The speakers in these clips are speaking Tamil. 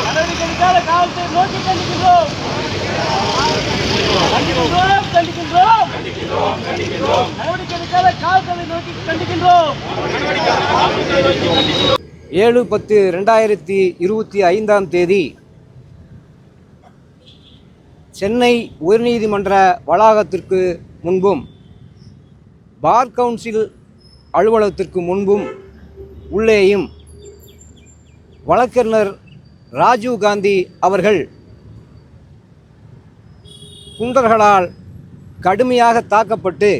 நடவடிக்கைக்காக காவல்துறை நோக்கி கண்டிக்கின்றோம். நடவடிக்கைக்காக காவல்துறை நோக்கி கண்டிக்கின்றோம். 7/10/2025 சென்னை உயர்நீதிமன்ற வளாகத்திற்கு முன்பும் பார் கவுன்சில் அலுவலகத்திற்கு முன்பும் உள்ளேயும் வழக்கறிஞர் ராஜீவ் காந்தி அவர்கள் குண்டர்களால் கடுமையாக தாக்கப்பட்டு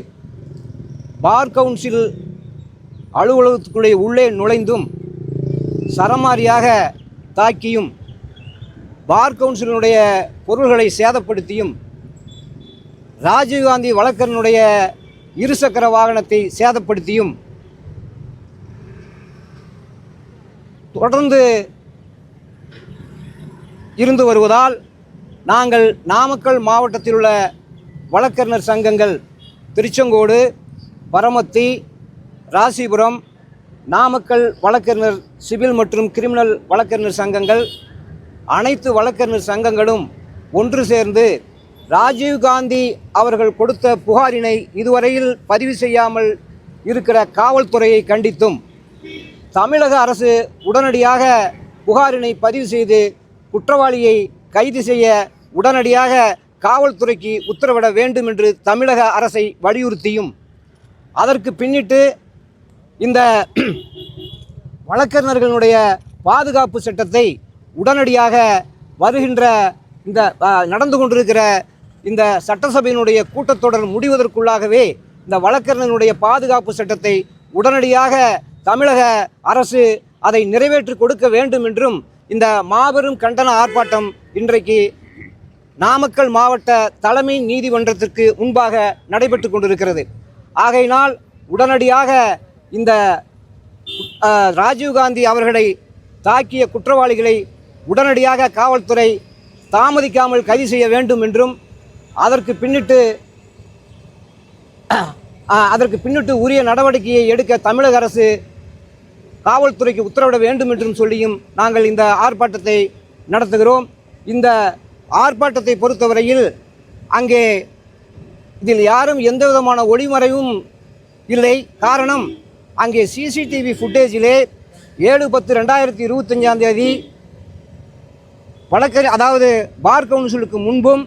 பார் கவுன்சில் அலுவலகத்துக்குள்ளே உள்ளே நுழைந்தும் சரமாரியாக தாக்கியும் பார் கவுன்சிலினுடைய பொருள்களை சேதப்படுத்தியும் ராஜீவ்காந்தி வழக்கறிஞருடைய இருசக்கர வாகனத்தை சேதப்படுத்தியும் தொடர்ந்து இருந்து வருவதால் நாங்கள் நாமக்கல் மாவட்டத்தில் உள்ள வழக்கறிஞர் சங்கங்கள் திருச்செங்கோடு, பரமத்தி, ராசிபுரம், நாமக்கல் வழக்கறிஞர் சிவில் மற்றும் கிரிமினல் வழக்கறிஞர் சங்கங்கள் அனைத்து வழக்கறிஞர் சங்கங்களும் ஒன்று சேர்ந்து ராஜீவ்காந்தி அவர்கள் கொடுத்த புகாரினை இதுவரையில் பதிவு செய்யாமல் இருக்கிற காவல்துறையை கண்டித்தும் தமிழக அரசு உடனடியாக புகாரினை பதிவு செய்து குற்றவாளியை கைது செய்ய உடனடியாக காவல்துறைக்கு உத்தரவிட வேண்டும் என்று தமிழக அரசை வலியுறுத்தியும் அதற்கு பின்னிட்டு இந்த வழக்கறிஞர்களுடைய பாதுகாப்பு சட்டத்தை உடனடியாக வருகின்ற இந்த நடந்து கொண்டிருக்கிற இந்த சட்டசபையினுடைய கூட்டத்தொடர் முடிவதற்குள்ளாகவே இந்த வழக்கறிஞர்களுடைய பாதுகாப்பு சட்டத்தை உடனடியாக தமிழக அரசு அதை நிறைவேற்றி கொடுக்க வேண்டும் என்றும் இந்த மாபெரும் கண்டன ஆர்ப்பாட்டம் இன்றைக்கு நாமக்கல் மாவட்ட தலைமை நீதிமன்றத்திற்கு முன்பாக நடைபெற்று கொண்டிருக்கிறது. ஆகையினால் உடனடியாக இந்த ராஜீவ்காந்தி அவர்களை தாக்கிய குற்றவாளிகளை உடனடியாக காவல்துறை தாமதிக்காமல் கைது செய்ய வேண்டும் என்றும் அதற்கு பின்னிட்டு உரிய நடவடிக்கையை எடுக்க தமிழக அரசு காவல்துறைக்கு உத்தரவிட வேண்டும் என்றும் சொல்லியும் நாங்கள் இந்த ஆர்ப்பாட்டத்தை நடத்துகிறோம். இந்த ஆர்ப்பாட்டத்தை பொறுத்தவரையில் அங்கே இதில் யாரும் எந்த விதமான ஒளிமறைவும் இல்லை. காரணம், அங்கே சிசிடிவி ஃபுட்டேஜிலே 7/10/2025 அதாவது பார் கவுன்சிலுக்கு முன்பும்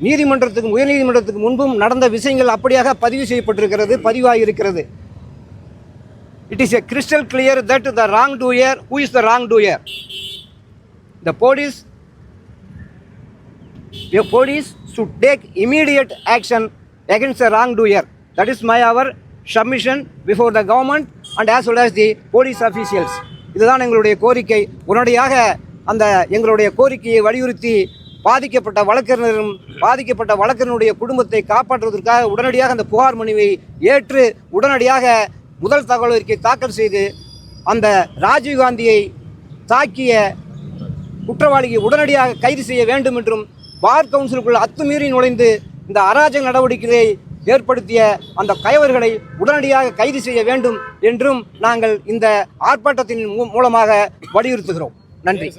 உயர்நீதிமன்றத்துக்கு முன்பும் நடந்த விஷயங்கள் அப்படியாக பதிவு செய்யப்பட்டிருக்கிறது, பதிவாகியிருக்கிறது. It is a crystal clear that the wrongdoer, who is the wrongdoer? The police should take immediate action against the wrongdoer. That is our submission before the government and as well as the police officials. இதுதான் எங்களுடைய கோரிக்கை. உடனடியாக அந்த எங்களுடைய கோரிக்கையை வலியுறுத்தி பாதிக்கப்பட்ட வழக்கறிஞருடைய குடும்பத்தை காப்பாற்றுவதற்காக உடனடியாக அந்த புகார் மனுவை ஏற்று உடனடியாக முதல் தகவல் அறிக்கை தாக்கல் செய்து அந்த ராஜீவ்காந்தியை தாக்கிய குற்றவாளியை உடனடியாக கைது செய்ய வேண்டும் என்றும் பார் கவுன்சிலுக்குள் அத்துமீறி நுழைந்து இந்த அராஜக நடவடிக்கைகளை ஏற்படுத்திய அந்த கயவர்களை உடனடியாக கைது செய்ய வேண்டும் என்றும் நாங்கள் இந்த ஆர்ப்பாட்டத்தின் மூலமாக வலியுறுத்துகிறோம். நன்றி.